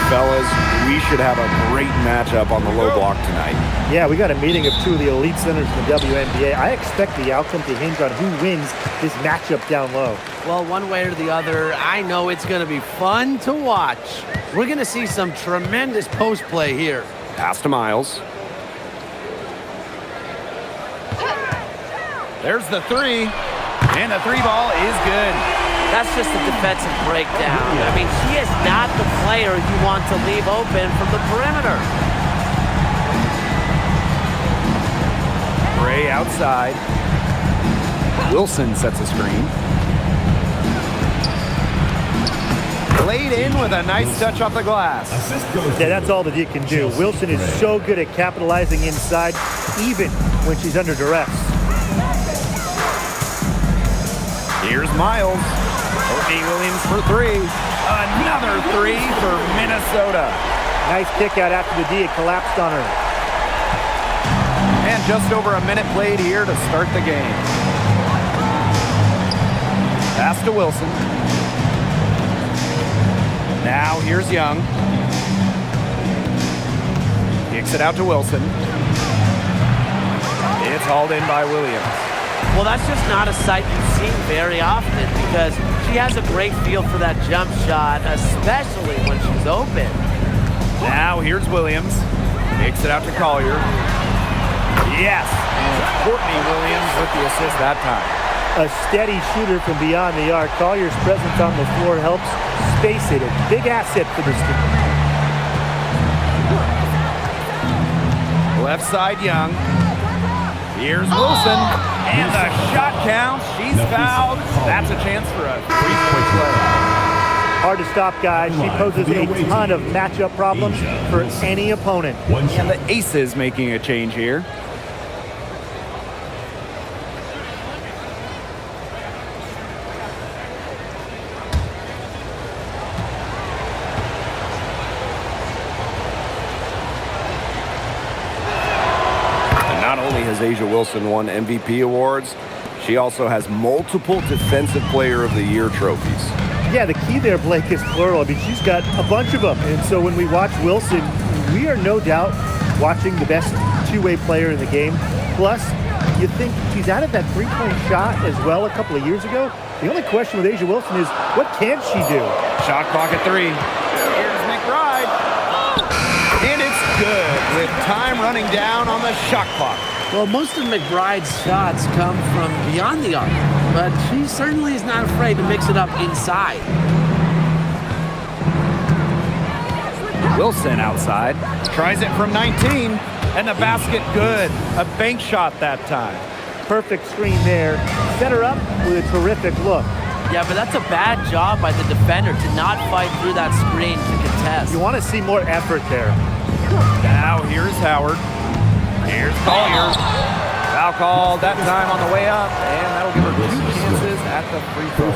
Fellas, we should have a great matchup on the low block tonight. Yeah, we got a meeting of two of the elite centers in the WNBA. I expect the outcome to hinge on who wins this matchup down low. Well, one way or the other, I know it's going to be fun to watch. We're going to see some tremendous post play here. Pass to Miles. There's the three, and the three ball is good. That's just a defensive breakdown. I mean, she is not the player you want to leave open from the perimeter. Gray outside. Wilson sets a screen. Laid in with a nice touch off the glass. Yeah, that's all that he can do. Wilson is so good at capitalizing inside, even when she's under duress. Here's Miles. Courtney Williams for three. Another three for Minnesota. Nice kick out after the D. It collapsed on her. And just over a minute played here to start the game. Pass to Wilson. Now here's Young. Kicks it out to Wilson. It's hauled in by Williams. Well, that's just not a sight you see very often because she has a great feel for that jump shot, especially when she's open. Now here's Williams. Kicks it out to Collier. Yes, and Courtney Williams with the assist that time. A steady shooter from beyond the arc. Collier's presence on the floor helps space it. A big asset for this team. Left side, Young. Here's Wilson. And the shot counts. She's fouled. That's a chance for a three-point play. Hard to stop, guys. She poses a ton of matchup problems for any opponent. And the Aces making a change here. Has A'ja Wilson won MVP awards. She also has multiple Defensive Player of the Year trophies. Yeah, the key there, Blake, is plural. I mean, she's got a bunch of them. And so when we watch Wilson, we are no doubt watching the best two-way player in the game. Plus, you think she's added that three-point shot as well a couple of years ago. The only question with A'ja Wilson is, what can she do? Shot clock at three. Here's McBride. And it's good with time running down on the shot clock. Well, most of McBride's shots come from beyond the arc, but she certainly is not afraid to mix it up inside. Wilson outside. Tries it from 19, and the basket good. A bank shot that time. Perfect screen there. Set her up with a terrific look. Yeah, but that's a bad job by the defender to not fight through that screen to contest. You want to see more effort there. Now here's Howard. Here's Collier. Foul called that time on the way up, and that'll give her two chances at the free throw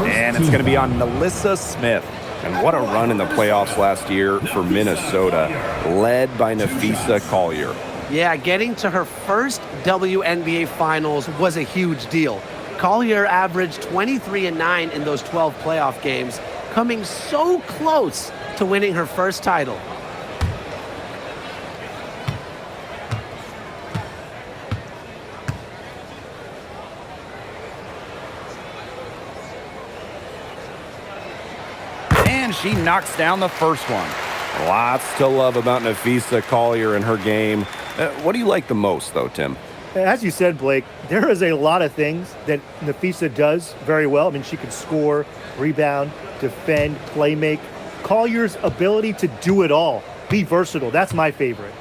line. And it's going to be on Melissa Smith. And what a run in the playoffs last year for Minnesota, led by Nafisa Collier. Yeah, getting to her first WNBA Finals was a huge deal. Collier averaged 23-9 in those 12 playoff games, coming so close to winning her first title. And she knocks down the first one. Lots to love about Nafisa Collier and her game. What do you like the most, though, Tim? As you said, Blake, there is a lot of things that Nafisa does very well. I mean, she can score, rebound, defend, play make. Collier's ability to do it all, be versatile, that's my favorite.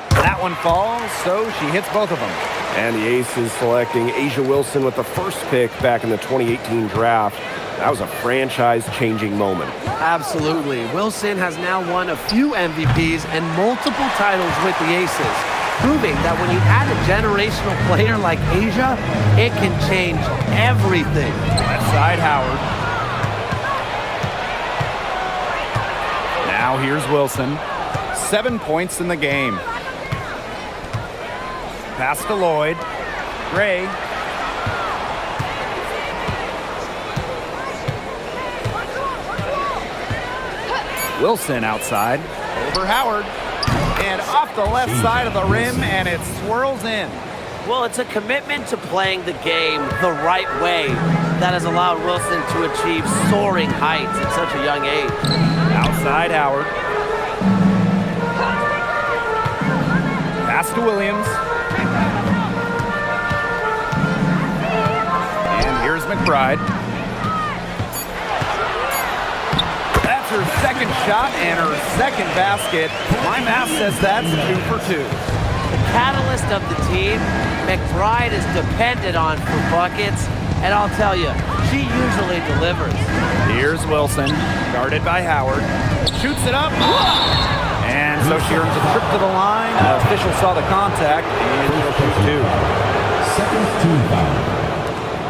That one falls, so she hits both of them. And the Aces selecting A'ja Wilson with the first pick back in the 2018 draft. That was a franchise-changing moment. Absolutely. Wilson has now won a few MVPs and multiple titles with the Aces, proving that when you add a generational player like A'ja, it can change everything. Left side, Howard. Now here's Wilson. 7 points in the game. Pass to Lloyd. Gray. Wilson outside. Over Howard. And off the left side of the rim, and it swirls in. Well, it's a commitment to playing the game the right way that has allowed Wilson to achieve soaring heights at such a young age. Outside Howard. Pass to Williams. And here's McBride. That's her second shot and her second basket. My math says that's 2 for 2. The catalyst of the team, McBride is depended on for buckets, and I'll tell you, she usually delivers. Here's Wilson, guarded by Howard. Shoots it up. And so she earns a trip to the line. The official saw the contact, and she'll shoot 2. Second team foul.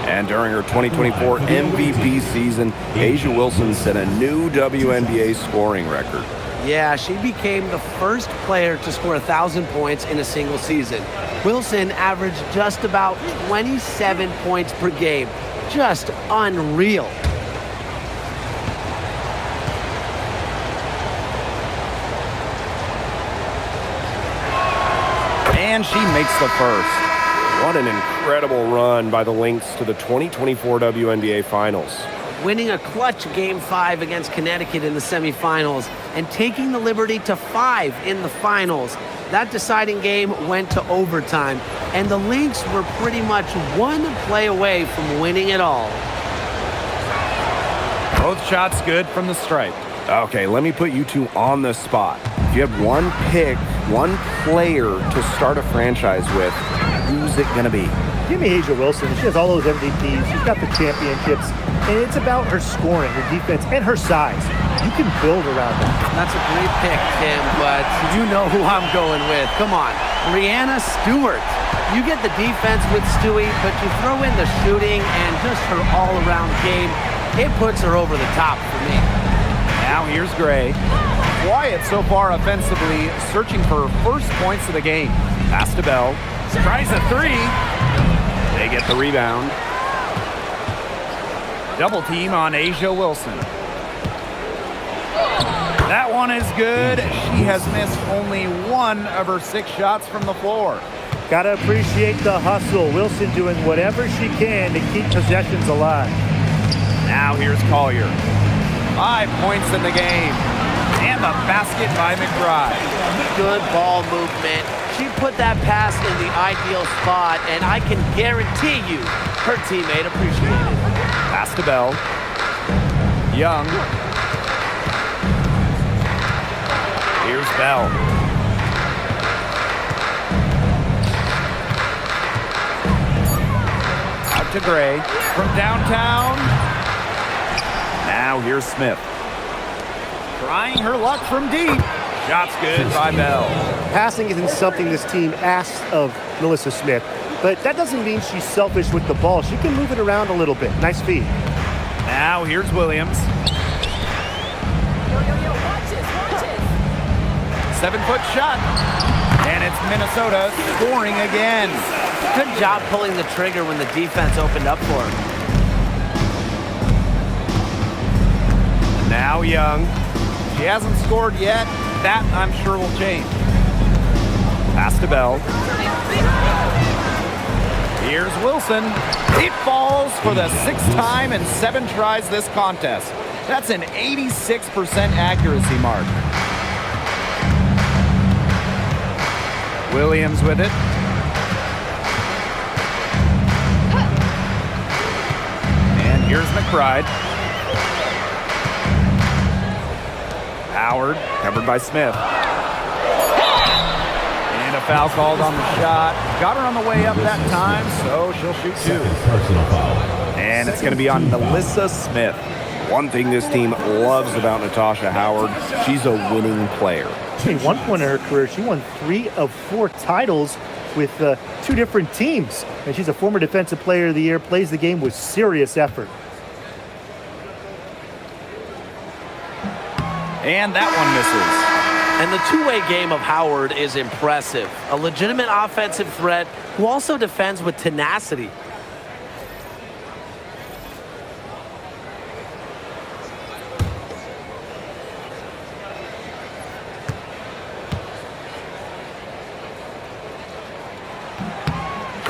And during her 2024 MVP season, A'ja Wilson set a new WNBA scoring record. Yeah, she became the first player to score 1,000 points in a single season. Wilson averaged just about 27 points per game. Just unreal. And she makes the first. What an incredible run by the Lynx to the 2024 WNBA Finals. Winning a clutch Game 5 against Connecticut in the semifinals and taking the liberty to 5 in the finals. That deciding game went to overtime, and the Lynx were pretty much one play away from winning it all. Both shots good from the stripe. Okay, let me put you two on the spot. If you had one pick, one player to start a franchise with, who's it going to be? Give me A'ja Wilson. She has all those MVPs. She's got the championships. And it's about her scoring, her defense, and her size. You can build around that. That's a great pick, Tim, but you know who I'm going with. Come on, Breanna Stewart. You get the defense with Stewie, but you throw in the shooting and just her all-around game. It puts her over the top for me. Now here's Gray. Quiet so far offensively, searching for her first points of the game. Pass to Bell. Tries a 3. They get the rebound. Double team on A'ja Wilson. That one is good. She has missed only 1 of her 6 shots from the floor. Gotta appreciate the hustle. Wilson doing whatever she can to keep possessions alive. Now here's Collier. 5 points in the game. And the basket by McBride. Good ball movement. She put that pass in the ideal spot, and I can guarantee you her teammate appreciated it. Pass to Bell. Young. Here's Bell. Out to Gray. From downtown. Now here's Smith. Trying her luck from deep. Shot's good by Bell. Passing isn't something this team asks of Melissa Smith, but that doesn't mean she's selfish with the ball. She can move it around a little bit. Nice feed. Now here's Williams. 7-foot shot. And it's Minnesota scoring again. Good job pulling the trigger when the defense opened up for her. Now Young. She hasn't scored yet. That, I'm sure, will change. Pass to Bell. Here's Wilson. It falls for the 6th time in 7 tries this contest. That's an 86% accuracy mark. Williams with it. And here's McBride. Howard, covered by Smith. And a foul called on the shot. Got her on the way up that time, so she'll shoot 2. Personal foul. And it's going to be on Melissa Smith. One thing this team loves about Natasha Howard, she's a winning player. At one point in her career, she won 3 of 4 titles with 2 different teams. And she's a former Defensive Player of the Year, plays the game with serious effort. And that one misses. And the two-way game of Howard is impressive. A legitimate offensive threat who also defends with tenacity.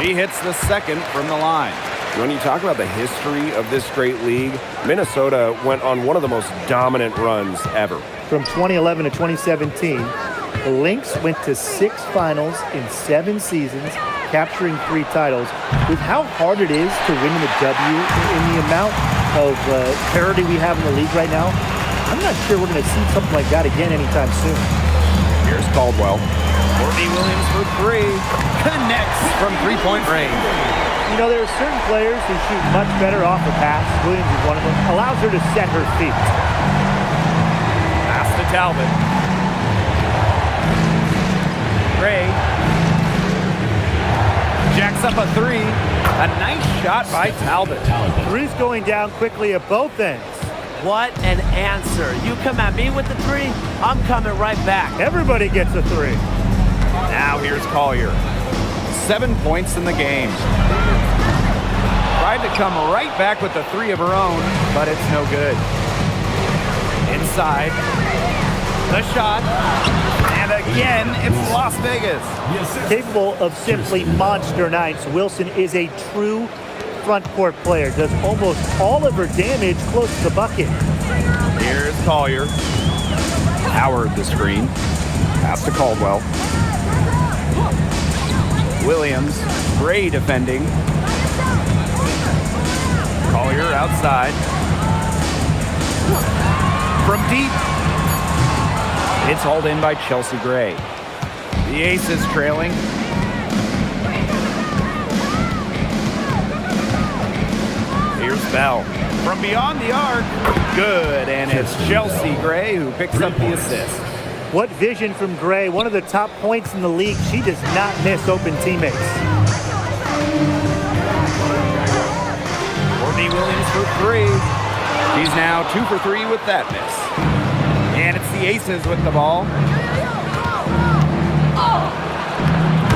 He hits the second from the line. When you talk about the history of this great league, Minnesota went on one of the most dominant runs ever. From 2011 to 2017, the Lynx went to 6 finals in 7 seasons, capturing 3 titles. With how hard it is to win in the W, in the amount of parity we have in the league right now, I'm not sure we're going to see something like that again anytime soon. Here's Caldwell. Courtney Williams for 3. Connects from three-point range. You know, there are certain players who shoot much better off a pass. Williams is one of them. Allows her to set her feet. Pass to Talbot. Gray jacks up a 3. A nice shot by Talbot. Three's going down quickly at both ends. What an answer. You come at me with the 3, I'm coming right back. Everybody gets a 3. Now here's Collier. 7 points in the game. Tried to come right back with the 3 of her own, but it's no good. Inside. The shot. And again, it's Las Vegas. Capable of simply monster nights, Wilson is a true front court player. Does almost all of her damage close to the bucket. Here's Collier. Howard the screen. Pass to Caldwell. Williams, Gray defending. Collier outside. From deep. It's hauled in by Chelsea Gray. The Aces trailing. Here's Bell. From beyond the arc. Good, and it's Chelsea Gray who picks up the assist. What vision from Gray, one of the top points in the league. She does not miss open teammates. Courtney Williams for 3. She's now 2 for 3 with that miss. And it's the Aces with the ball.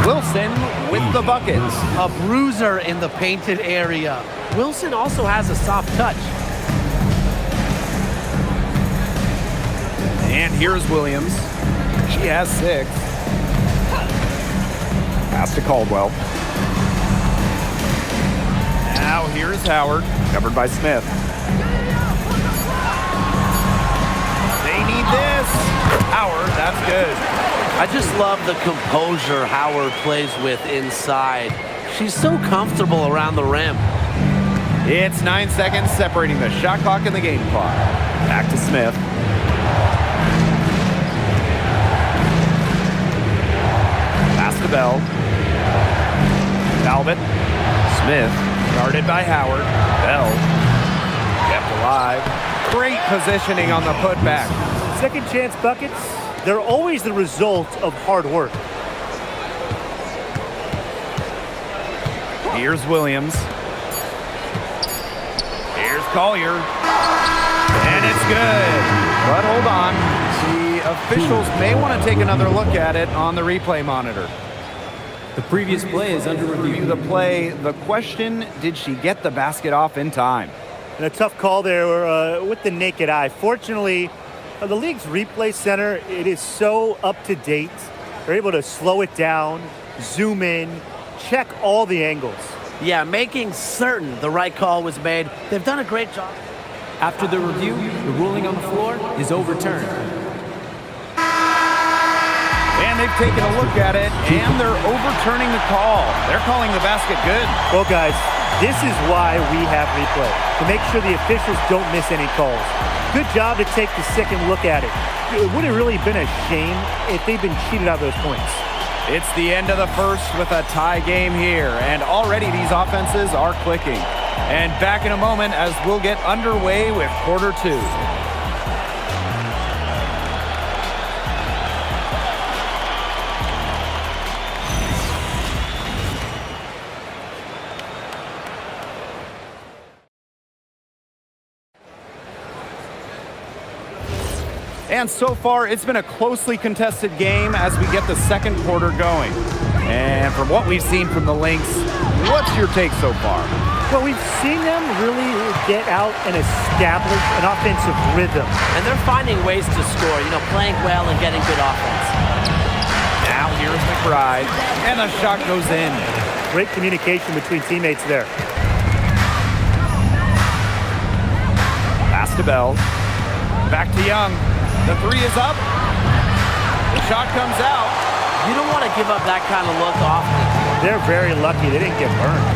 Wilson with the bucket. A bruiser in the painted area. Wilson also has a soft touch. And here's Williams. She has 6. Pass to Caldwell. Now here's Howard. Covered by Smith. They need this. Howard, that's good. I just love the composure Howard plays with inside. She's so comfortable around the rim. It's 9 seconds separating the shot clock and the game clock. Back to Smith. Pass to Bell. Talbot. Smith. Guarded by Howard. Bell. Kept alive. Great positioning on the putback. Second chance buckets, they're always the result of hard work. Here's Williams. Here's Collier. And it's good. But hold on. The officials may want to take another look at it on the replay monitor. The previous play is under review. The play, the question, did she get the basket off in time? And a tough call there with the naked eye. Fortunately, the league's replay center, it is so up to date. They're able to slow it down, zoom in, check all the angles. Yeah, making certain the right call was made. They've done a great job. After the review, the ruling on the floor is overturned. And they've taken a look at it, and they're overturning the call. They're calling the basket good. Well, guys, this is why we have replay, to make sure the officials don't miss any calls. Good job to take the second look at it. It would have really been a shame if they'd been cheated out of those points. It's the end of the first with a tie game here, and already these offenses are clicking. And back in a moment as we'll get underway with quarter 2. And so far, it's been a closely contested game as we get the second quarter going. And from what we've seen from the Lynx, what's your take so far? Well, we've seen them really get out and establish an offensive rhythm. And they're finding ways to score, playing well and getting good offense. Now here's McBride, and the shot goes in. Great communication between teammates there. Pass to Bell. Back to Young. The three is up. The shot comes out. You don't want to give up that kind of look often. They're very lucky they didn't get burned.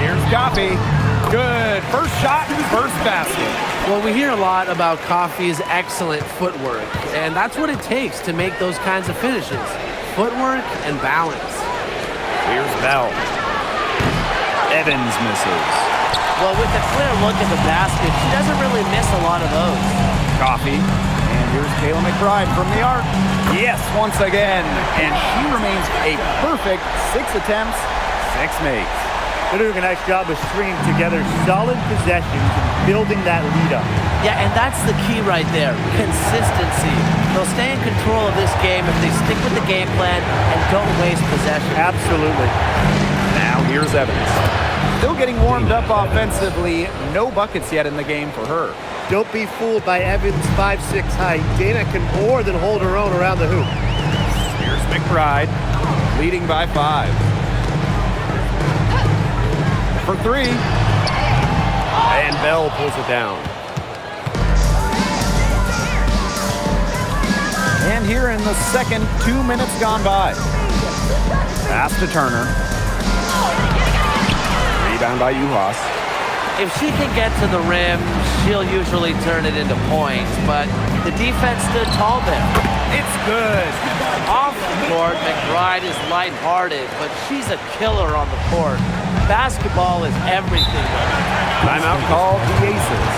Here's Coffee. Good. First shot, first basket. Well, we hear a lot about Coffey's excellent footwork, and that's what it takes to make those kinds of finishes. Footwork and balance. Here's Bell. Evans misses. Well, with a clear look at the basket, she doesn't really miss a lot of those. Coffee. And here's Kayla McBride from the arc. Yes, once again. And she remains a perfect 6 attempts, 6 makes. They're doing a nice job of stringing together solid possessions and building that lead up. Yeah, and that's the key right there, consistency. They'll stay in control of this game if they stick with the game plan and don't waste possession. Absolutely. Now here's Evans. Still getting warmed up offensively. No buckets yet in the game for her. Don't be fooled by Evans' 5'6" height. Dana can more than hold her own around the hoop. Here's McBride, leading by 5. For 3. And Bell pulls it down. And here in the second, 2 minutes gone by. Pass to Turner. Rebound by Uhas. If she can get to the rim, she'll usually turn it into points, but the defense stood tall there. It's good. Off the court, McBride is lighthearted, but she's a killer on the court. Basketball is everything. Timeout called the Aces.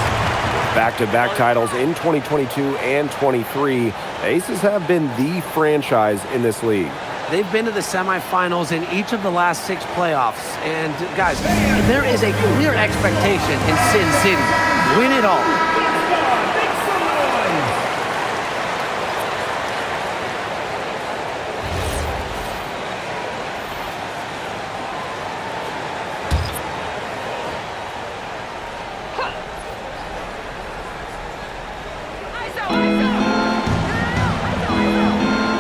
Back-to-back titles in 2022 and 23. The Aces have been the franchise in this league. They've been to the semifinals in each of the last 6 playoffs. And guys, there is a clear expectation in Sin City. Win it all.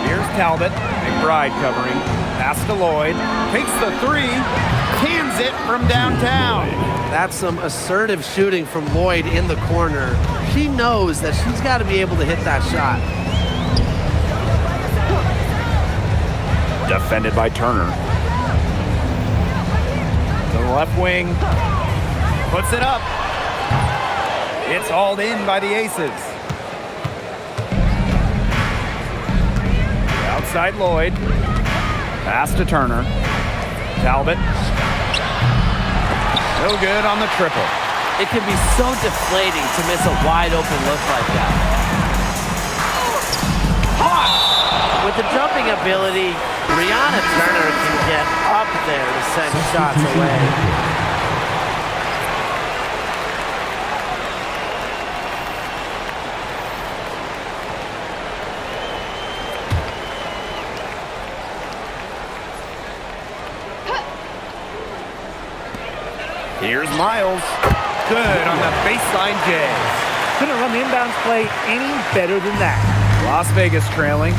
Here's Talbot. McBride covering. Pass to Lloyd. Takes the 3. Cans it from downtown. That's some assertive shooting from Lloyd in the corner. She knows that she's got to be able to hit that shot. Defended by Turner. The left wing. Puts it up. It's hauled in by the Aces. Outside Lloyd. Pass to Turner. Talbot. No good on the triple. It can be so deflating to miss a wide open look like that. With the jumping ability, Brianna Turner can get up there to send shots away. Here's Miles. Good on the baseline J. Couldn't run the inbounds play any better than that. Las Vegas trailing.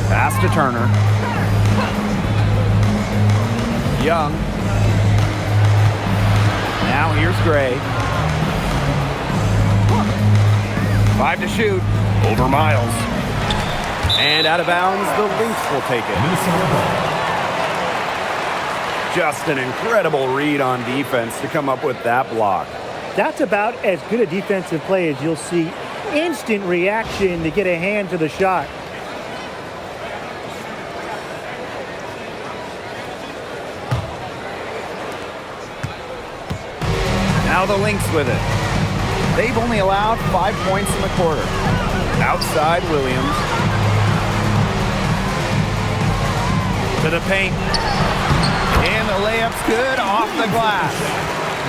Pass to Turner. Young. Now here's Gray. 5 to shoot. Over Miles. And out of bounds, the Lynx will take it. Just an incredible read on defense to come up with that block. That's about as good a defensive play as you'll see. Instant reaction to get a hand to the shot. Now the Lynx with it. They've only allowed 5 points in the quarter. Outside Williams. To the paint. And the layup's good off the glass.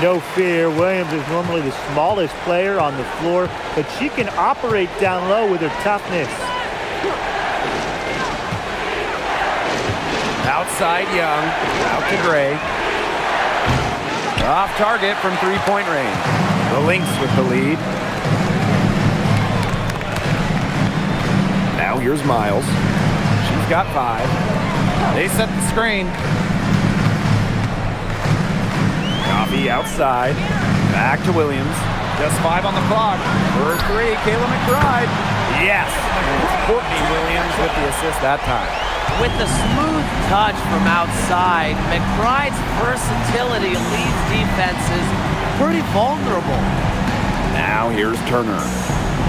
No fear, Williams is normally the smallest player on the floor, but she can operate down low with her toughness. Outside Young, out to Gray. Off target from three-point range. The Lynx with the lead. Now Now here's Miles. She's got 5. They set the screen. Coffee outside. Back to Williams. Just 5 on the clock. For 3, Kayla McBride. Yes. And it's Courtney Williams with the assist that time. With the smooth touch from outside, McBride's versatility leaves defenses pretty vulnerable. Now here's Turner.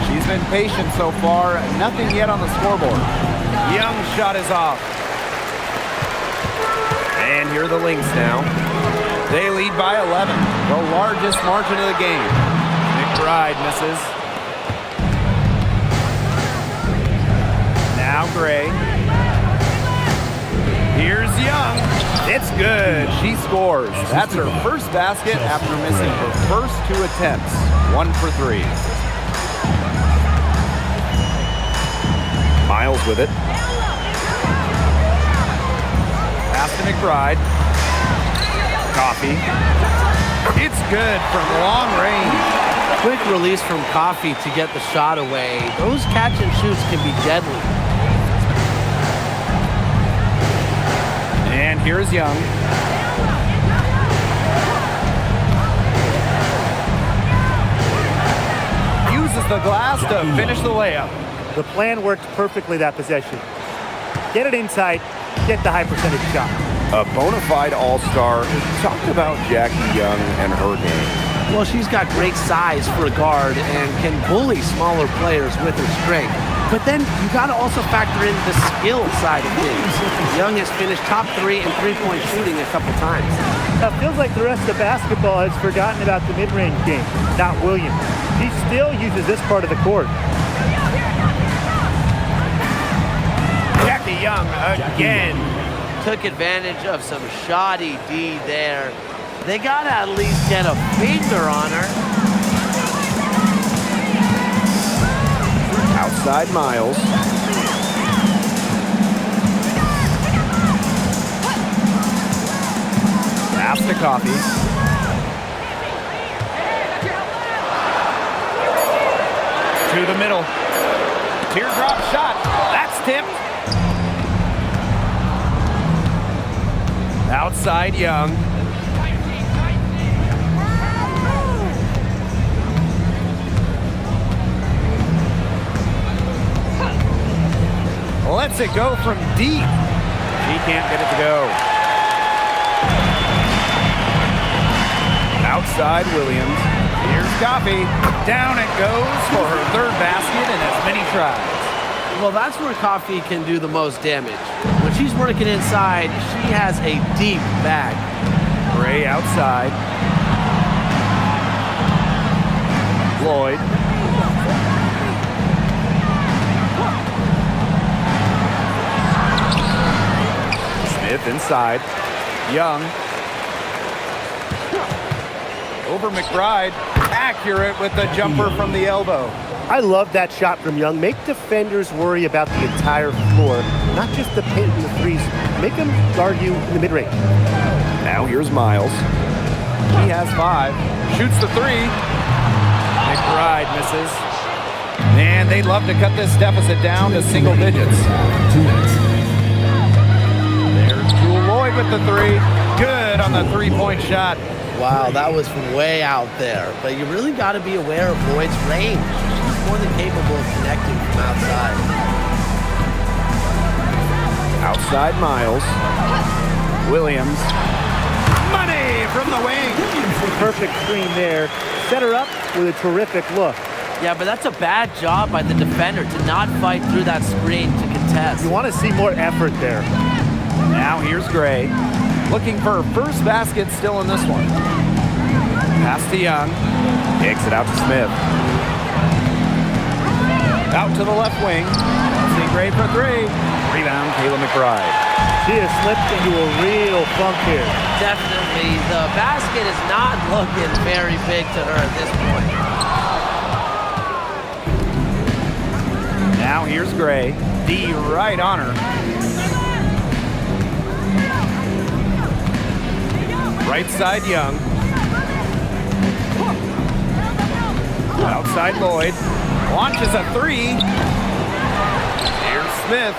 She's been patient so far. Nothing yet on the scoreboard. Young's shot is off. And here are the Lynx now. They lead by 11, the largest margin of the game. McBride misses. Now Gray. Here's Young. It's good. She scores. That's her first basket after missing her first 2 attempts. 1 for 3. Miles with it. Pass to McBride. Coffee. It's good from long range. Quick release from Coffee to get the shot away. Those catch and shoots can be deadly. And here's Young. Uses the glass to finish the layup. The plan worked perfectly that possession. Get it inside, get the high percentage shot. A bona fide all-star. Talk about Jackie Young and her game. Well, she's got great size for a guard and can bully smaller players with her strength. But then you got to also factor in the skill side of things. Young has finished top 3 in three-point shooting a couple times. It feels like the rest of basketball has forgotten about the mid-range game, not Williams. He still uses this part of the court. Jackie Young again. Took advantage of some shoddy D there. They got to at least get a finger on her. Outside Miles. Pass to Coffee. To the middle. Teardrop shot. That's tipped. Outside Young. Lets it go from deep. She can't get it to go. Outside Williams. Here's Coffee. Down it goes for her 3rd basket in as many tries. Well, that's where Coffee can do the most damage. When she's working inside, she has a deep bag. Gray outside. Lloyd. Smith inside. Young. Over McBride. Accurate with the jumper from the elbow. I love that shot from Young. Make defenders worry about the entire floor, not just the paint and the threes. Make them guard you in the mid-range. Now here's Miles. He has 5. Shoots the 3. McBride misses. And they'd love to cut this deficit down to single digits. 2 minutes. There's Jewel Lloyd with the 3. Good on the 3-point shot. Wow, that was from way out there. But you really got to be aware of Lloyd's range. She's more than capable of connecting from outside. Outside Miles. Williams. Money from the wing. Perfect screen there. Set her up with a terrific look. Yeah, but that's a bad job by the defender to not fight through that screen to contest. You want to see more effort there. Now here's Gray. Looking for her first basket still in this one. Pass to Young. Kicks it out to Smith. Out to the left wing. See Gray for 3. Rebound, Kayla McBride. She has slipped into a real funk here. Definitely. The basket is not looking very big to her at this point. Now here's Gray. D right on her. Right side Young. Outside Lloyd. Launches a 3. Here's Smith.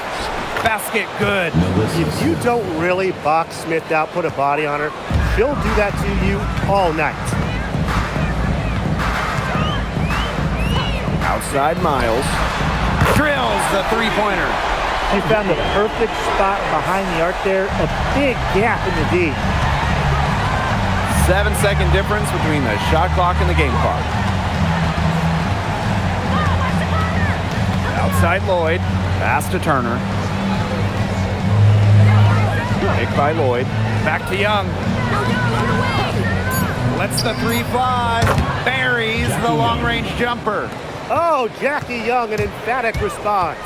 Basket good. If you don't really box Smith out, put a body on her, she'll do that to you all night. Outside Miles. Drills the three-pointer. She found the perfect spot behind the arc there, a big gap in the D. 7-second difference between the shot clock and the game clock. Outside Lloyd. Pass to Turner. Pick by Lloyd. Back to Young. Lets the three fly. Buries the long-range jumper. Oh, Jackie Young, an emphatic response.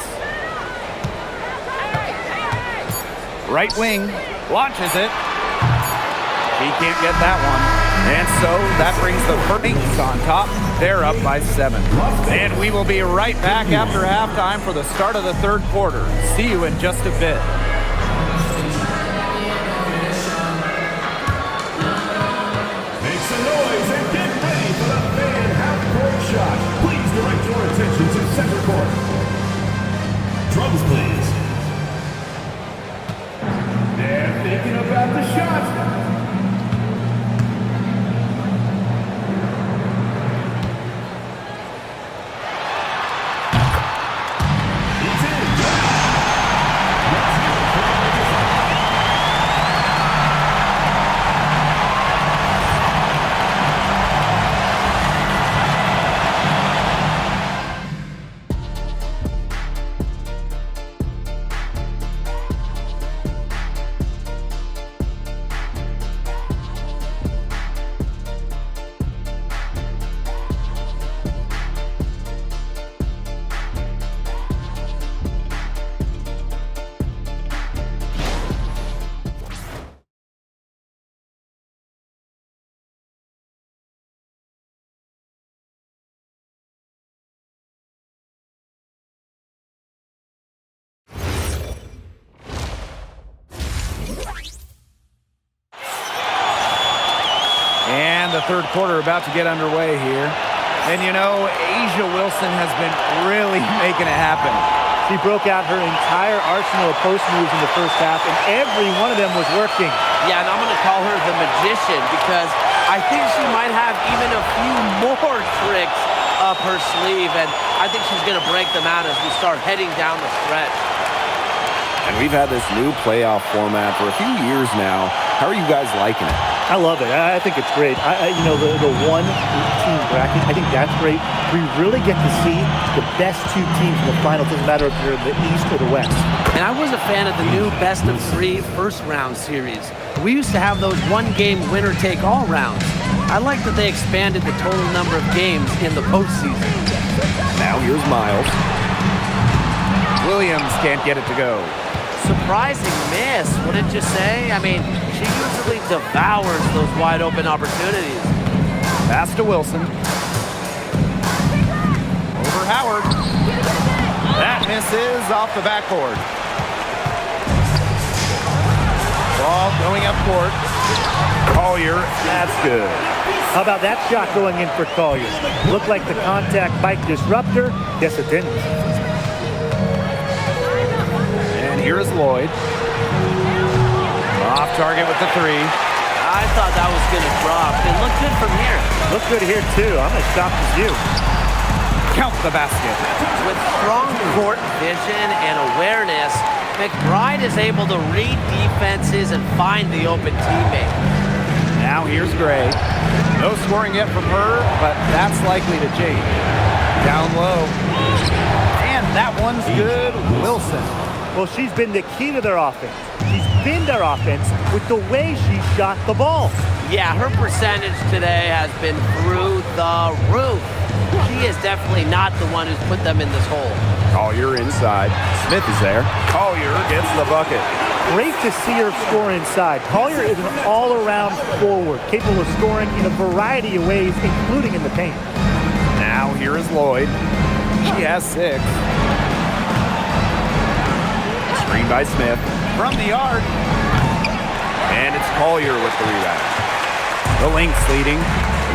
Right wing. Launches it. He can't get that one. And so that brings the Lynx on top. They're up by 7. And we will be right back after halftime for the start of the third quarter. See you in just a bit. Make some noise and get ready for the fan half-court shot. Please direct your attention to center court. Drums, please. They're thinking about the shot. And the third quarter about to get underway here. And you know, A'ja Wilson has been really making it happen. She broke out her entire arsenal of post moves in the first half, and every one of them was working. Yeah, and I'm going to call her the magician because I think she might have even a few more tricks up her sleeve, and I think she's going to break them out as we start heading down the stretch. And we've had this new playoff format for a few years now. How are you guys liking it? I love it. I think it's great. You know, the one-team bracket, I think that's great. We really get to see the best two teams in the final. It doesn't matter if you're in the East or the West. And I was a fan of the new best-of-3 first-round series. We used to have those one-game winner-take-all rounds. I like that they expanded the total number of games in the postseason. Now here's Miles. Williams can't get it to go. Surprising miss, wouldn't you say? I mean, she usually devours those wide-open opportunities. Pass to Wilson. Over Howard. That misses off the backboard. Ball going up court. Collier, that's good. How about that shot going in for Collier? Looked like the contact might disrupt her. Guess it didn't. And here is Lloyd. Off target with the three. I thought that was going to drop. It looked good from here. Looks good here, too. I'm as shocked as you. Count the basket. With strong court vision and awareness, McBride is able to read defenses and find the open teammate. Now here's Gray. No scoring yet from her, but that's likely to change. Down low. And that one's good. Wilson. Well, she's been the key to their offense. She's been their offense with the way she shot the ball. Yeah, her percentage today has been through the roof. She is definitely not the one who's put them in this hole. Collier inside. Smith is there. Collier gets the bucket. Great to see her score inside. Collier is an all-around forward, capable of scoring in a variety of ways, including in the paint. Now here is Lloyd. She has 6. Screen by Smith. From the arc. And it's Collier with the rebound. The Lynx leading.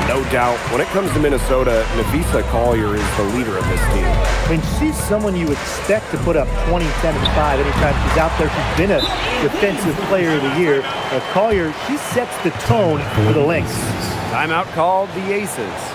No doubt, when it comes to Minnesota, Nafisa Collier is the leader of this team. I mean, she's someone you expect to put up 20, 10, and 5 anytime she's out there. She's been a defensive player of the year. Collier, she sets the tone for the Lynx. Timeout called the Aces.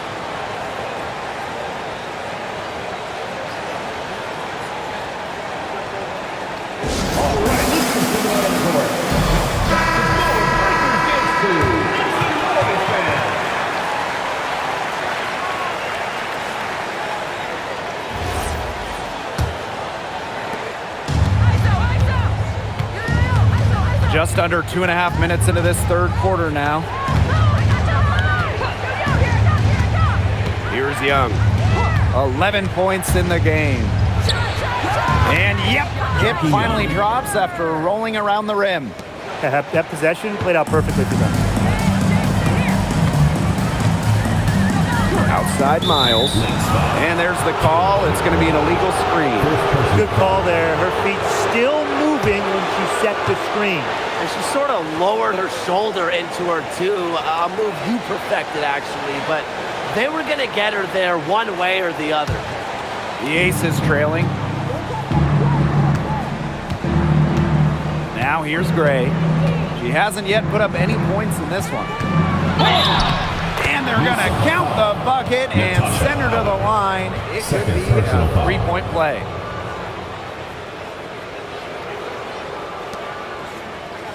Just under 2.5 minutes into this third quarter now. Here's Young. 11 points in the game. And yep, it finally drops after rolling around the rim. That possession played out perfectly for them. Outside Miles. And there's the call. It's going to be an illegal screen. Good call there. Her feet still moving when she set the screen. And she sort of lowered her shoulder into her too. A move you perfected, actually. But they were going to get her there one way or the other. The Aces trailing. Now here's Gray. She hasn't yet put up any points in this one. And they're going to count the bucket and send her to the line. It could be a 3-point play.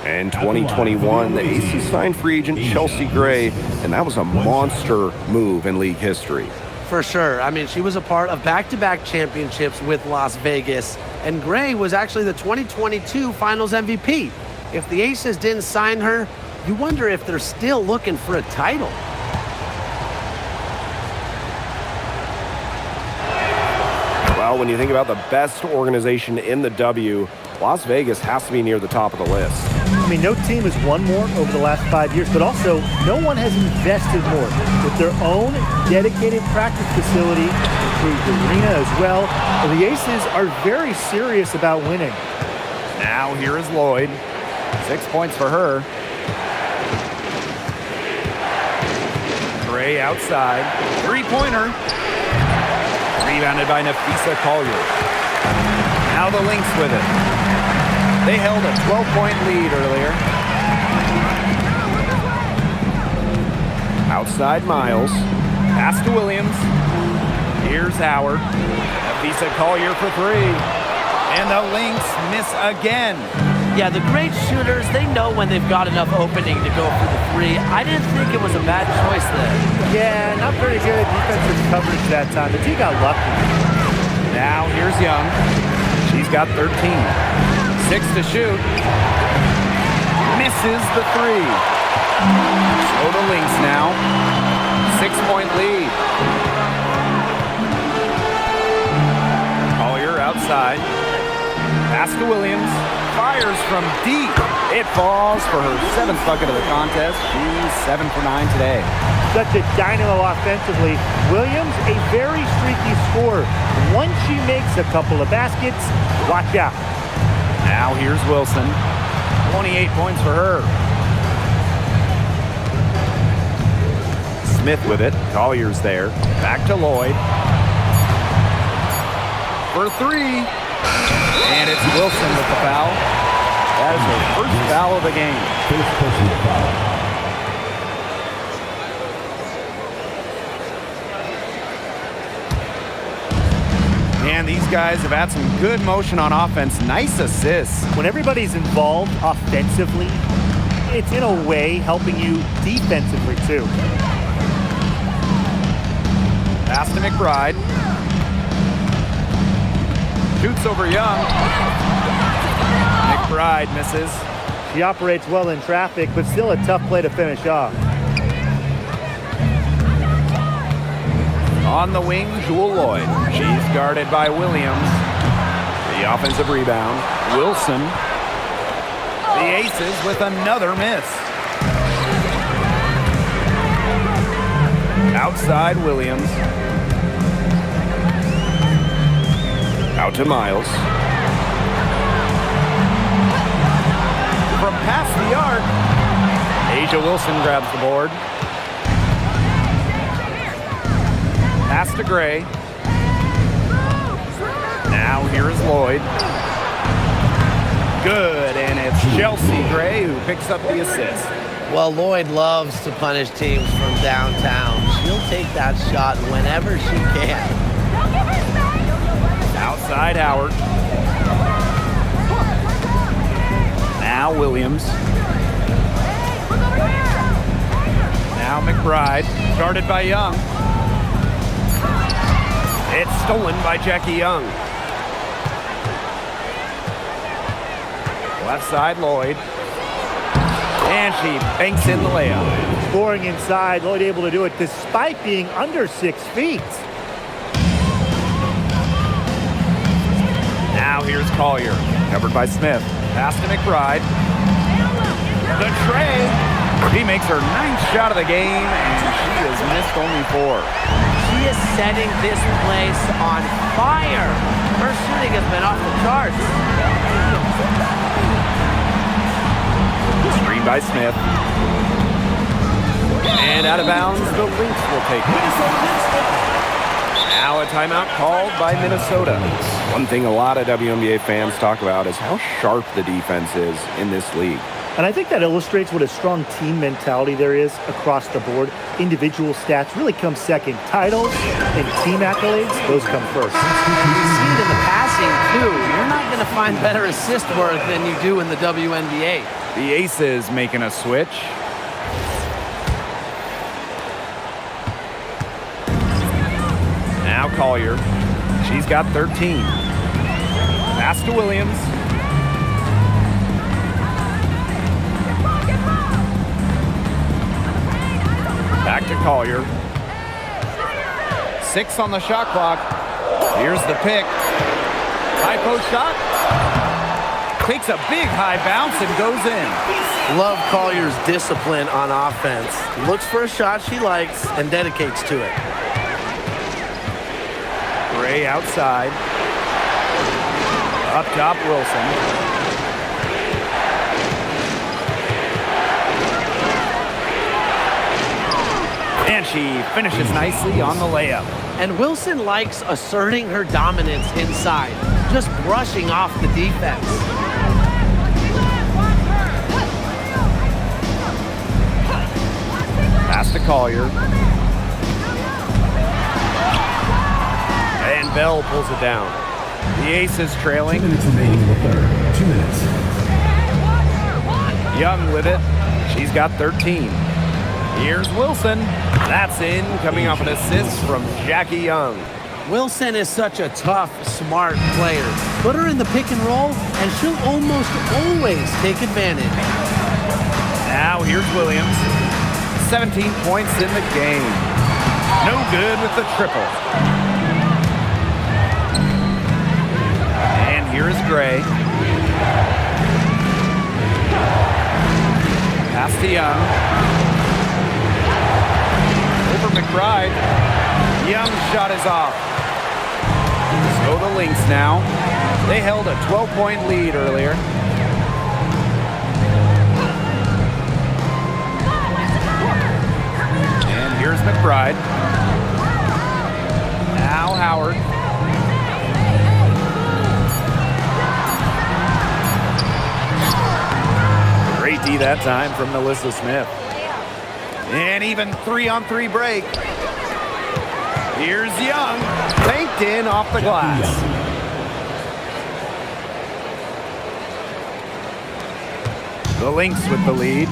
In 2021, the Aces signed free agent Chelsea Gray, and that was a monster move in league history. For sure. I mean, she was a part of back-to-back championships with Las Vegas, and Gray was actually the 2022 Finals MVP. If the Aces didn't sign her, you wonder if they're still looking for a title. Well, when you think about the best organization in the W, Las Vegas has to be near the top of the list. I mean, no team has won more over the last 5 years, but also no one has invested more with their own dedicated practice facility, improved arena as well. And the Aces are very serious about winning. Now here is Lloyd. 6 points for her. Gray outside. Three-pointer. Rebounded by Nafisa Collier. Now the Lynx with it. They held a 12-point lead earlier. Outside Miles. Pass to Williams. Here's Howard. Nafisa Collier for three. And the Lynx miss again. Yeah, the great shooters, they know when they've got enough opening to go for the three. I didn't think it was a bad choice there. Yeah, not very good defensive coverage that time, but he got lucky. Now here's Young. She's got 13. 6 to shoot. Misses the three. So the Lynx now. 6-point lead. Collier outside. Pass to Williams. Fires from deep. It falls for her 7th bucket of the contest. She's 7 for 9 today. Such a dynamo offensively. Williams, a very streaky scorer. Once she makes a couple of baskets, watch out. Now here's Wilson. 28 points for her. Smith with it. Collier's there. Back to Lloyd. For three. And it's Wilson with the foul. That is her first foul of the game. And these guys have had some good motion on offense. Nice assists. When everybody's involved offensively, it's in a way helping you defensively too. Pass to McBride. Shoots over Young. McBride misses. She operates well in traffic, but still a tough play to finish off. On the wing, Jewel Lloyd. She's guarded by Williams. The offensive rebound. Wilson. The Aces with another miss. Outside Williams. Out to Miles. From past the arc, Asia Wilson grabs the board. Pass to Gray. Now here's Lloyd. Good, and it's Chelsea Gray who picks up the assist. Well, Lloyd loves to punish teams from downtown. She'll take that shot whenever she can. Outside Howard. Now Williams. Now McBride, guarded by Young. It's stolen by Jackie Young. Left side, Lloyd. And she banks in the layup. Scoring inside, Lloyd able to do it despite being under 6 feet. Now here's Collier, covered by Smith. Pass to McBride. The tray. He makes her 9th shot of the game, and she has missed only 4. She is setting this place on fire. Her shooting has been off the charts. Screen by Smith. And out of bounds, the Lynx will take it. Now a timeout called by Minnesota. One thing a lot of WNBA fans talk about is how sharp the defense is in this league. And I think that illustrates what a strong team mentality there is across the board. Individual stats really come second. Titles and team accolades, those come first. You see it in the passing, too. You're not going to find better assist work than you do in the WNBA. The Aces making a switch. Now Collier. She's got 13. Pass to Williams. Back to Collier. 6 on the shot clock. Here's the pick. High post shot. Takes a big high bounce and goes in. Love Collier's discipline on offense. Looks for a shot she likes and dedicates to it. Gray outside. Up top, Wilson. And she finishes nicely on the layup. And Wilson likes asserting her dominance inside, just brushing off the defense. Pass to Collier. And Bell pulls it down. The Aces trailing. 2 minutes remaining in the third. 2 minutes. Young with it. She's got 13. Here's Wilson. That's in, coming off an assist from Jackie Young. Wilson is such a tough, smart player. Put her in the pick and roll, and she'll almost always take advantage. Now here's Williams. 17 points in the game. No good with the triple. And here's Gray. Pass to Young. Over McBride. Young's shot is off. So the Lynx now. They held a 12-point lead earlier. And here's McBride. Now Howard. Great D that time from Melissa Smith. And even 3-on-3 break. Here's Young. Banked in off the glass. The Lynx with the lead.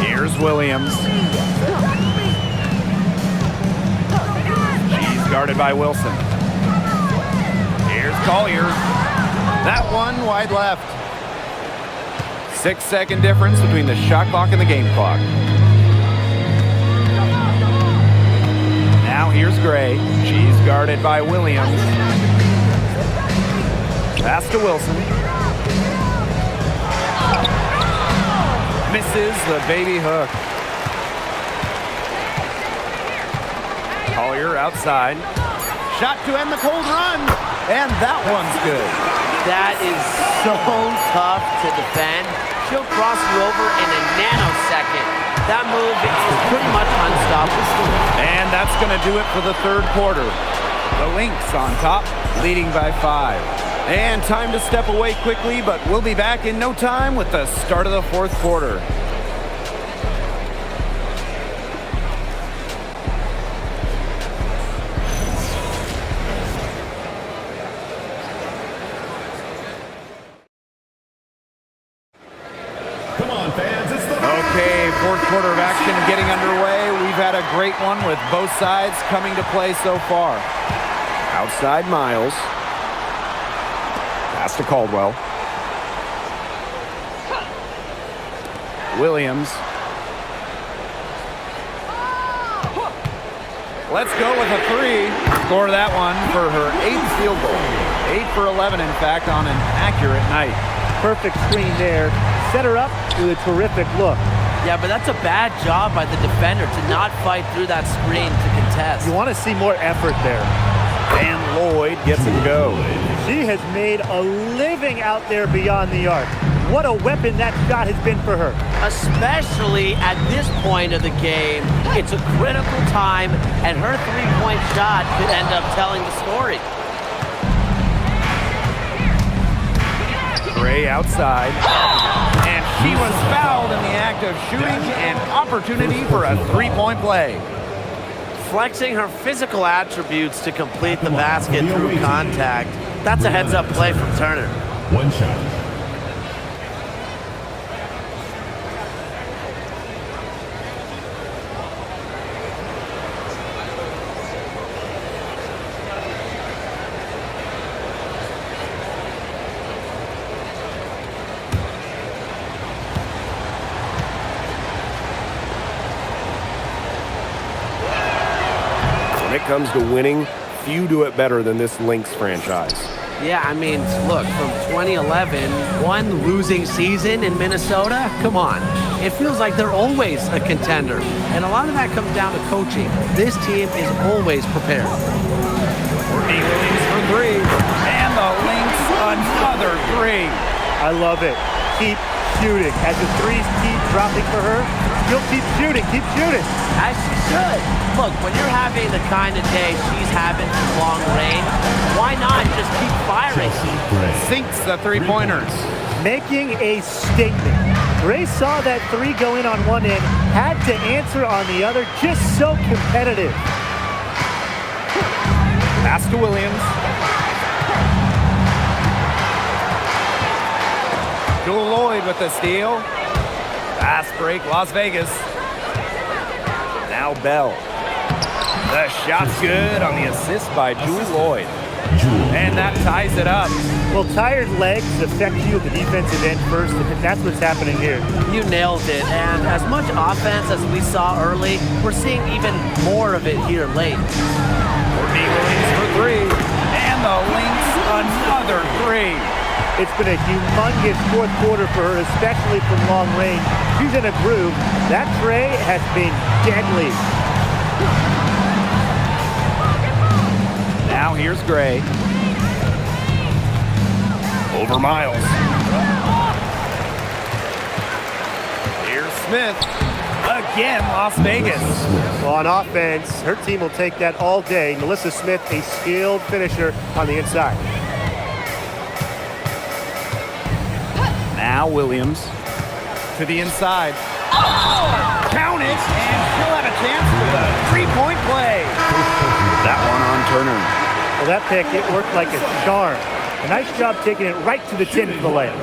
Here's Williams. She's guarded by Wilson. Here's Collier. That one wide left. 6-second difference between the shot clock and the game clock. Now here's Gray. She's guarded by Williams. Pass to Wilson. Misses the baby hook. Collier outside. Shot to end the cold run. And that one's good. That is so tough to defend. She'll cross you over in a nanosecond. That move is pretty much unstoppable. And that's going to do it for the third quarter. The Lynx on top, leading by 5. And time to step away quickly, but we'll be back in no time with the start of the fourth quarter. Come on, fans. It's the Okay, fourth quarter of action getting underway. We've had a great one with both sides coming to play so far. Outside Miles. Pass to Caldwell. Williams. Let's go with a 3. Score that one for her 8th field goal. 8 for 11, in fact, on an accurate night. Perfect screen there. Set her up with a terrific look. Yeah, but that's a bad job by the defender to not fight through that screen to contest. You want to see more effort there. And Lloyd gets it to go. She has made a living out there beyond the arc. What a weapon that shot has been for her. Especially at this point of the game, it's a critical time, and her three-point shot could end up telling the story. Gray outside. And she was fouled in the act of shooting, an opportunity for a three-point play. Flexing her physical attributes to complete the basket through contact. That's a heads-up play from Turner. one shot. When it comes to winning, few do it better than this Lynx franchise. Yeah, I mean, look, from 2011, one losing season in Minnesota, come on. It feels like they're always a contender. And a lot of that comes down to coaching. This team is always prepared. Courtney Williams for 3. And the Lynx another 3. I love it. Keep shooting. As the threes keep dropping for her, she'll keep shooting. Keep shooting. As she should. Look, when you're having the kind of day she's having from long range, why not just keep firing? Sinks the three-pointers. Making a statement. Gray saw that 3 go in on one end, had to answer on the other. Just so competitive. Pass to Williams. Jewel Lloyd with the steal. Fast break, Las Vegas. Now Bell. The shot's good on the assist by Jewel Lloyd. And that ties it up. Well, tired legs affect you at the defensive end first, and that's what's happening here. You nailed it. And as much offense as we saw early, we're seeing even more of it here late. Courtney Williams for 3. And the Lynx another 3. It's been a humongous fourth quarter for her, especially from long range. She's in a groove. That tray has been deadly. Now here's Gray. Over Miles. Here's Smith. Again, Las Vegas. Well, on offense, her team will take that all day. Melissa Smith, a skilled finisher on the inside. Now Williams to the inside. Count it, and she'll have a chance with a three-point play. That one on Turner. Well, that pick, it worked like a charm. A nice job taking it right to the 10 for the layup.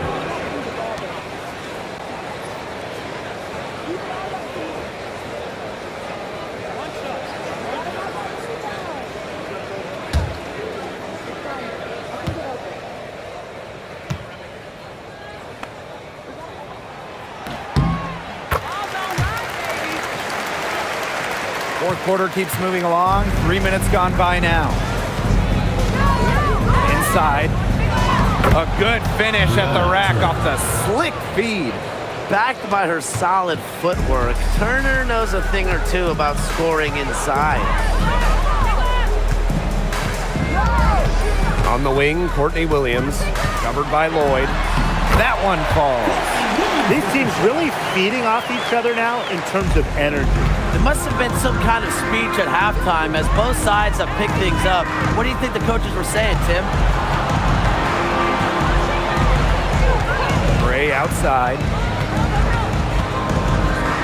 Fourth quarter keeps moving along. 3 minutes gone by now. Inside. A good finish at the rack off the slick feed. Backed by her solid footwork, Turner knows a thing or two about scoring inside. On the wing, Courtney Williams. Covered by Lloyd. That one falls. These teams really feeding off each other now in terms of energy. There must have been some kind of speech at halftime as both sides have picked things up. What do you think the coaches were saying, Tim? Gray outside.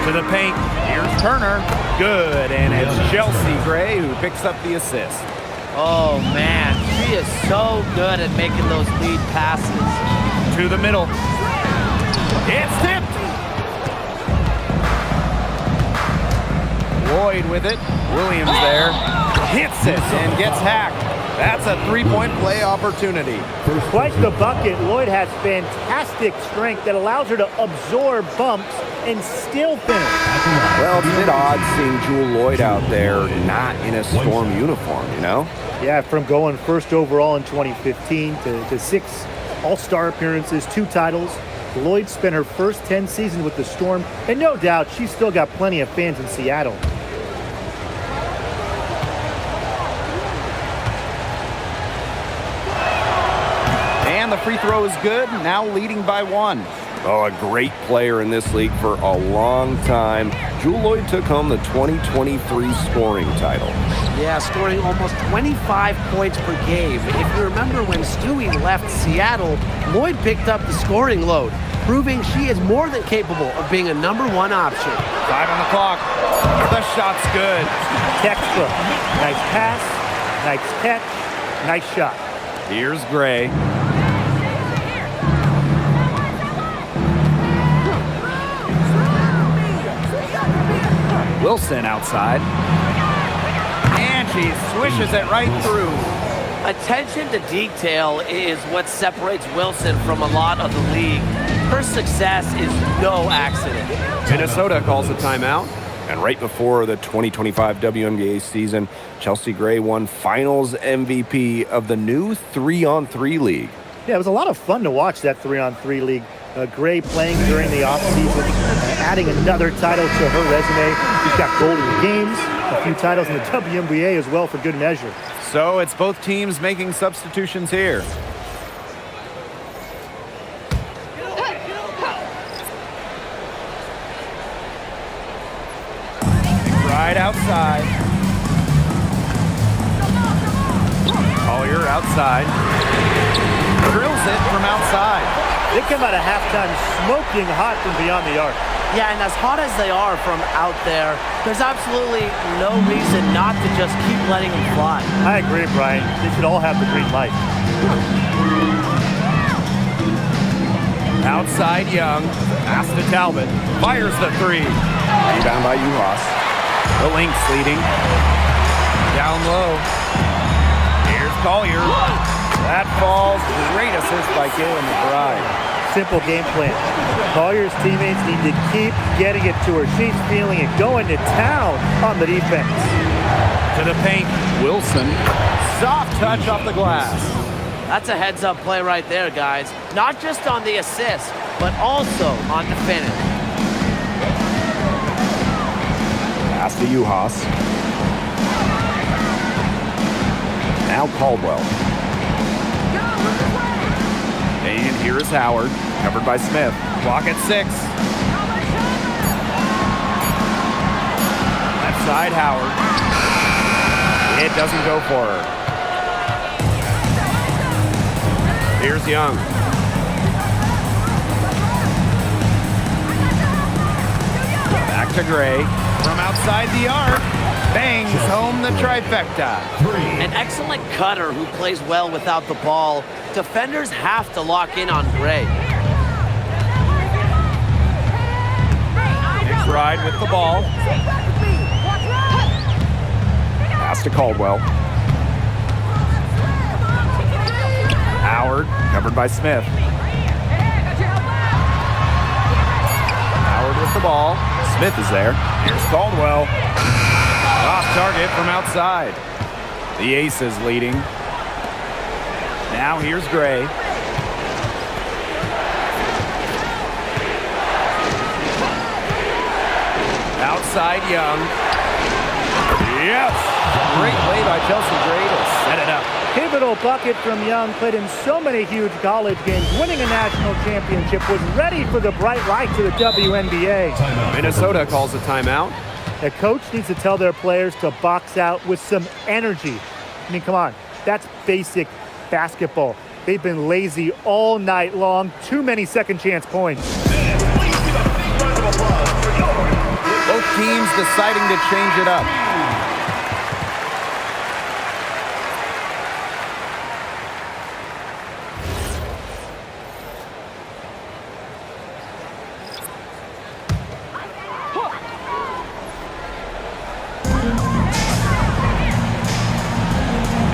To the paint. Here's Turner. Good, and it's Chelsea Gray who picks up the assist. Oh, man. She is so good at making those lead passes. To the middle. It's tipped. Lloyd with it. Williams there. Hits it and gets hacked. That's a three-point play opportunity. Quite the bucket. Lloyd has fantastic strength that allows her to absorb bumps and still finish. Well, it's a bit odd seeing Jewel Lloyd out there not in a Storm uniform, you know? Yeah, from going first overall in 2015 to 6 All-Star appearances, 2 titles. Lloyd spent her first 10 seasons with the Storm, and no doubt she's still got plenty of fans in Seattle. And the free throw is good, now leading by 1. Oh, a great player in this league for a long time. Jewel Lloyd took home the 2023 scoring title. Yeah, scoring almost 25 points per game. If you remember when Stewie left Seattle, Lloyd picked up the scoring load, proving she is more than capable of being a #1 option. 5 on the clock. The shot's good. Textbook. Nice pass, nice catch, nice shot. Here's Gray. Wilson outside. And she swishes it right through. Attention to detail is what separates Wilson from a lot of the league. Her success is no accident. Minnesota calls a timeout. And right before the 2025 WNBA season, Chelsea Gray won Finals MVP of the new 3-on-3 league. Yeah, it was a lot of fun to watch that 3-on-3 league. Gray playing during the offseason, adding another title to her resume. She's got golden games, a few titles in the WNBA as well for good measure. So it's both teams making substitutions here. Right outside. Collier outside. Drills it from outside. They come out of halftime smoking hot from beyond the arc. Yeah, and as hot as they are from out there, there's absolutely no reason not to just keep letting them fly. I agree, Brian. They should all have the green light. Outside Young. Pass to Talbot. Fires the 3. Rebound by Uhas. The Lynx leading. Down low. Here's Collier. That falls. Great assist by Kayla McBride. Simple game plan. Collier's teammates need to keep getting it to her. She's feeling it, going to town on the defense. To the paint. Wilson. Soft touch off the glass. That's a heads-up play right there, guys. Not just on the assist, but also on the finish. Pass to Uhas. Now Caldwell. And here is Howard, covered by Smith. Clock at 6. Left side, Howard. It doesn't go for her. Here's Young. Back to Gray. From outside the arc. Bangs home the trifecta. An excellent cutter who plays well without the ball. Defenders have to lock in on Gray. McBride with the ball. Pass to Caldwell. Howard, covered by Smith. Howard with the ball. Smith is there. Here's Caldwell. Off target from outside. The Aces leading. Now here's Gray. Outside Young. Yes! Great play by Chelsea Gray to set it up. Pivotal bucket from Young, played in so many huge college games, winning a national championship, was ready for the bright lights of the WNBA. Minnesota calls a timeout. The coach needs to tell their players to box out with some energy. I mean, come on, that's basic basketball. They've been lazy all night long. Too many second chance points. Both teams deciding to change it up.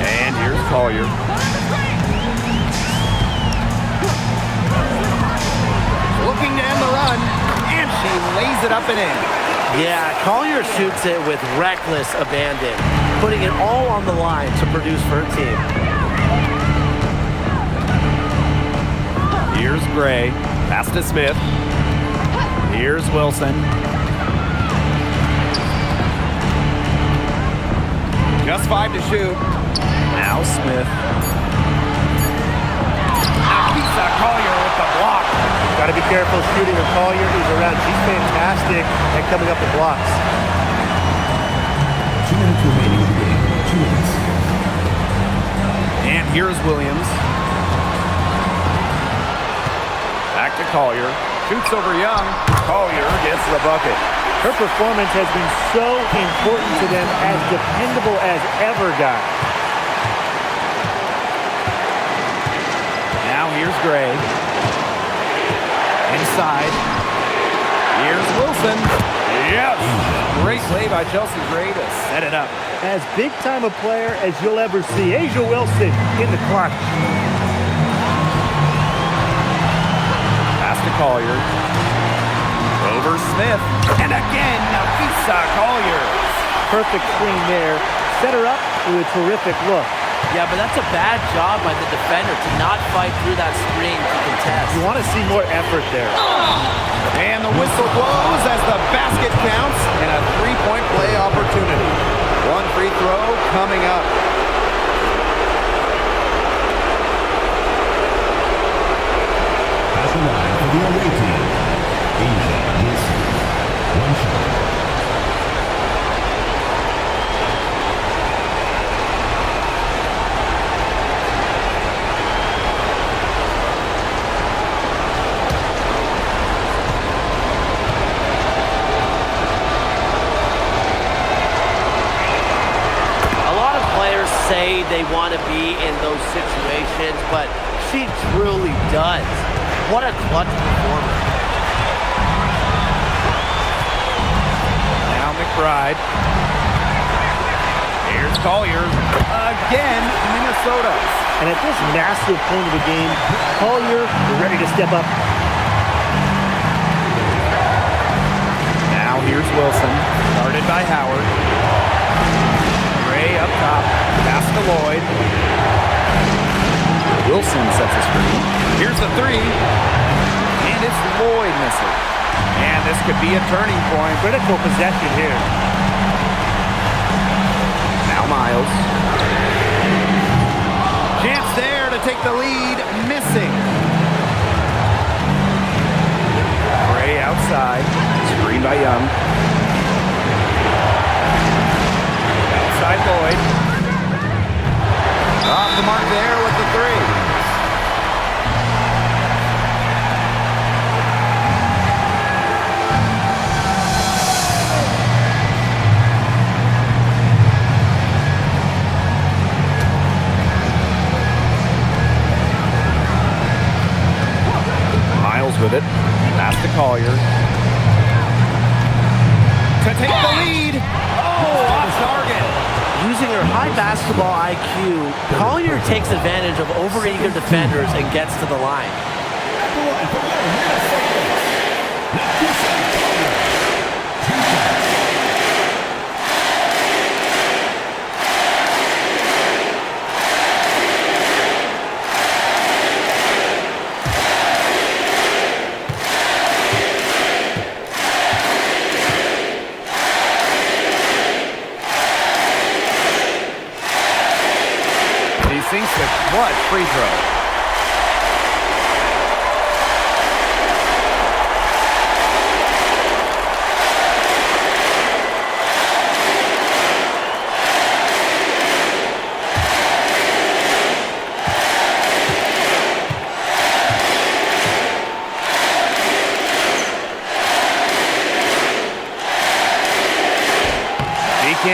And here's Collier. Looking to end the run, and she lays it up and in. Yeah, Collier shoots it with reckless abandon, putting it all on the line to produce for her team. Here's Gray. Pass to Smith. Here's Wilson. Just 5 to shoot. Now Smith. Now Lisa Collier with the block. Got to be careful shooting with Collier. He's around. She's fantastic at coming up with blocks. 2 minutes remaining in the game. 2 minutes. And here's Williams. Back to Collier. Shoots over Young. Collier gets the bucket. Her performance has been so important to them, as dependable as ever, guys. Now here's Gray. Inside. Here's Wilson. Yes! Great play by Chelsea Gray to set it up. As big time a player as you'll ever see. Asia Wilson in the clutch. Pass to Collier. Over Smith. And again, Lisa Collier. Perfect screen there. Set her up with a terrific look. Yeah, but that's a bad job by the defender to not fight through that screen to contest. You want to see more effort there. And the whistle blows as the basket counts and a three-point play opportunity. One free throw coming up. Pass the line for the away team. Asia Wilson. 1 shot. Say they want to be in those situations, but she truly does. What a clutch performer. Now McBride. Here's Collier. Again, Minnesota. And at this massive point of the game, Collier ready to step up. Now here's Wilson. Guarded by Howard. Gray up top. Pass to Lloyd. Wilson sets a screen. Here's the three. And it's Lloyd missing. And this could be a turning point. Critical possession here. Now Miles. Chance there to take the lead. Missing. Gray outside. Screen by Young. Outside Lloyd. Off the mark there with the three. Miles with it. Pass to Collier. To take the lead. Oh, off target. Using her high basketball IQ, Collier takes advantage of overeager defenders and gets to the line.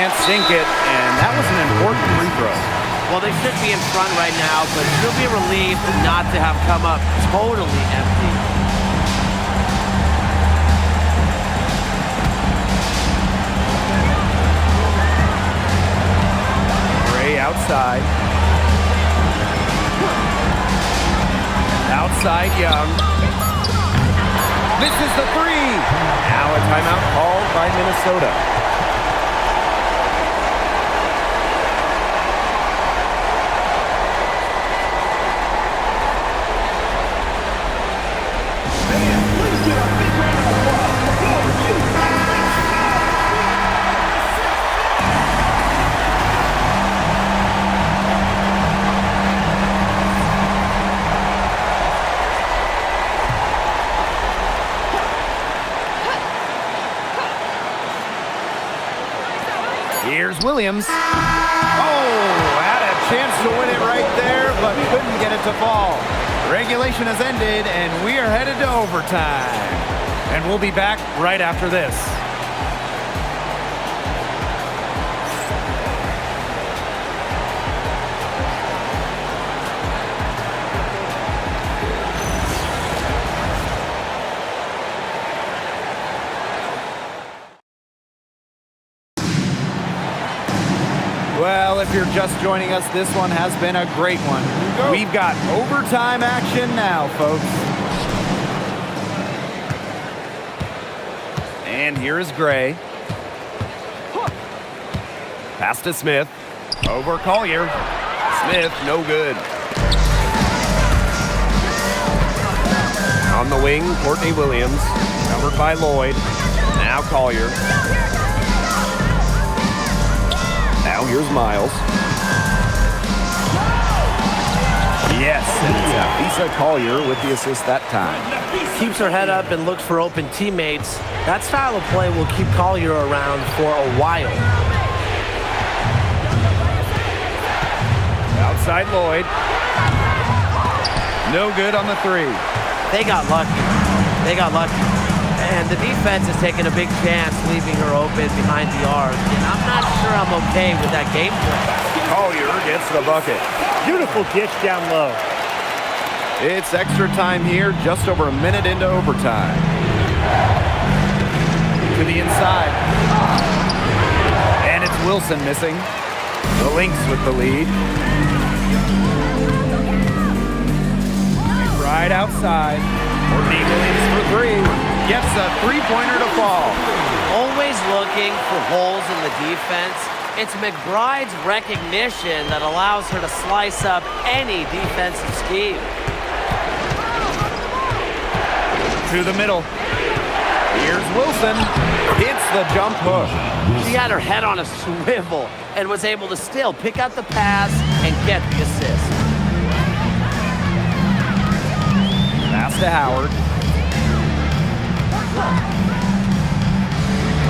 can't sink it, and that was an important free throw. Well, they should be in front right now, but she'll be relieved not to have come up totally empty. Gray outside. Outside Young. Misses the three. Now a timeout called by Minnesota. Here's Williams. Oh, had a chance to win it right there, but couldn't get it to fall. Regulation has ended, and we are headed to overtime. And we'll be back right after this. Well, if you're just joining us, this one has been a great one. We've got overtime action now, folks. And here is Gray. Pass to Smith. Over Collier. Smith, no good. On the wing, Courtney Williams, covered by Lloyd. Now Collier. Now here's Miles. Yes, and it's Lisa Collier with the assist that time. Keeps her head up and looks for open teammates. That style of play will keep Collier around for a while. Outside Lloyd. No good on the three. They got lucky. They got lucky. And the defense is taking a big chance, leaving her open behind the arc. And I'm not sure I'm okay with that game plan. Collier gets the bucket. Beautiful dish down low. It's extra time here, just over a minute into overtime. To the inside. And it's Wilson missing. The Lynx with the lead. Right outside. Courtney Williams for three. Gets a three-pointer to fall. Always looking for holes in the defense. It's McBride's recognition that allows her to slice up any defensive scheme. To the middle. Here's Wilson. Hits the jump hook. She had her head on a swivel and was able to still pick out the pass and get the assist. Pass to Howard.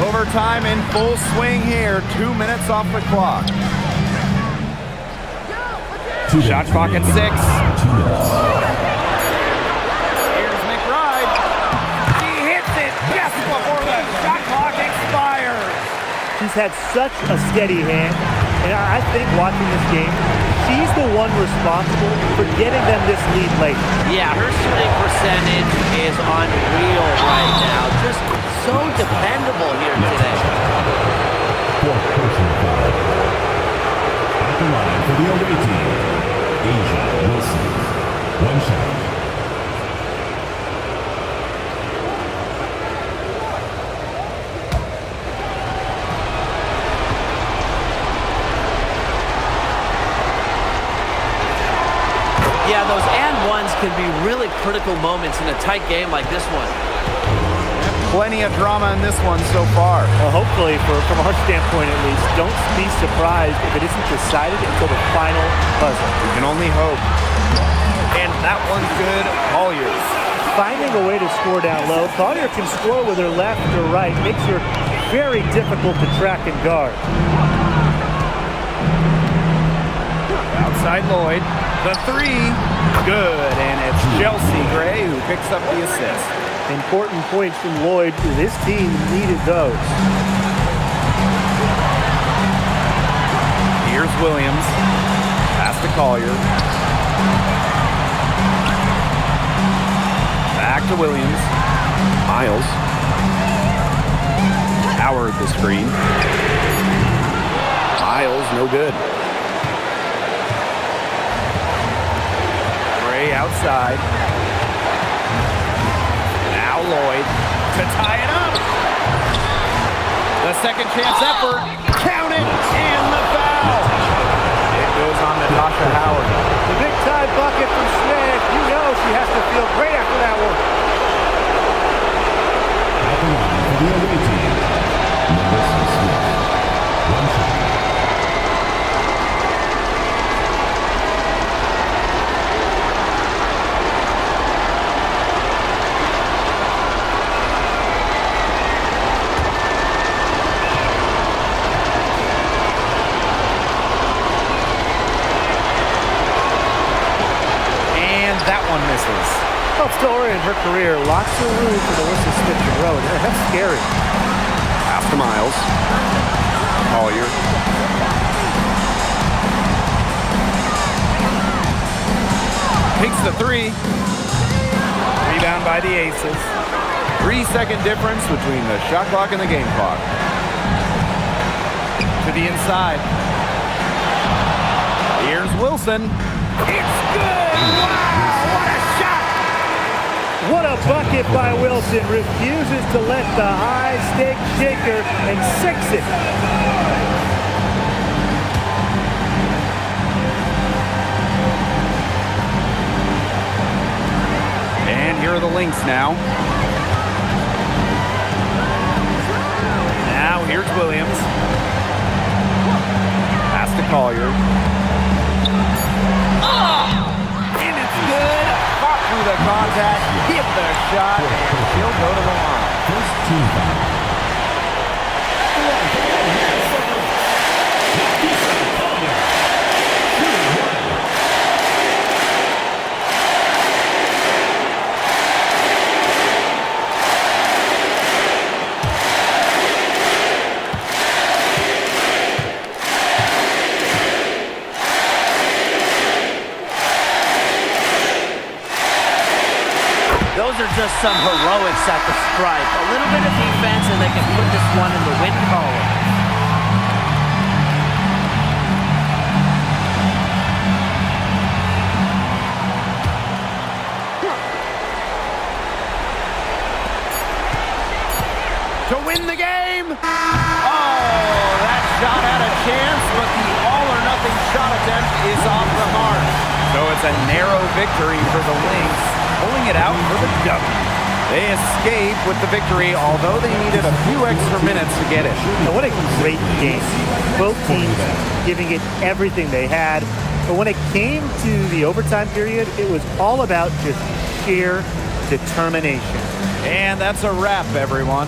Overtime in full swing here. 2 minutes off the clock. Shot clock at 6. Here's McBride. She hits it just before the shot clock expires. She's had such a steady hand, and I think watching this game, she's the one responsible for getting them this lead late. Yeah, her shooting percentage is unreal right now. Just so dependable here today. Fourth personal foul. At the line for the away team, Asia Wilson. One shot. Yeah, those and ones can be really critical moments in a tight game like this one. Plenty of drama in this one so far. Well, hopefully, from our standpoint at least, don't be surprised if it isn't decided until the final buzzer. We can only hope. And that one's good. Collier. Finding a way to score down low, Collier can score with her left or right, makes her very difficult to track and guard. Outside Lloyd. The three. Good. And it's Chelsea Gray who picks up the assist. Important points from Lloyd. This team needed those. Here's Williams. Pass to Collier. Back to Williams. Miles. Howard the screen. Miles, no good. Gray outside. Now Lloyd to tie it up. The second chance effort. Count it, and the foul. It goes on to Tasha Howard. The big time bucket from Smith. You know she has to feel great after that one. At the line for the away team, Melissa Smith. One shot. And that one misses. Well, still early in her career, lots of room for Melissa Smith to grow. That's scary. Pass to Miles. Collier. Takes the three. Rebound by the Aces. 3-second difference between the shot clock and the game clock. To the inside. Here's Wilson. It's good! Wow, what a shot! What a bucket by Wilson. Refuses to let the high stake shaker and sinks it. And here are the Lynx now. Now here's Williams. Pass to Collier. And it's good. Fought through the contact, hit the shot, and she'll go to the line. First team foul. Those are just some heroics at the stripe. A little bit of defense, and they can put this one in the win column. To win the game! Oh, that shot had a chance, but the all-or-nothing shot attempt is off the mark. So it's a narrow victory for the Lynx, pulling it out for the W. They escape with the victory, although they needed a few extra minutes to get it. And what a great game. Both teams giving it everything they had. But when it came to the overtime period, it was all about just sheer determination. And that's a wrap, everyone.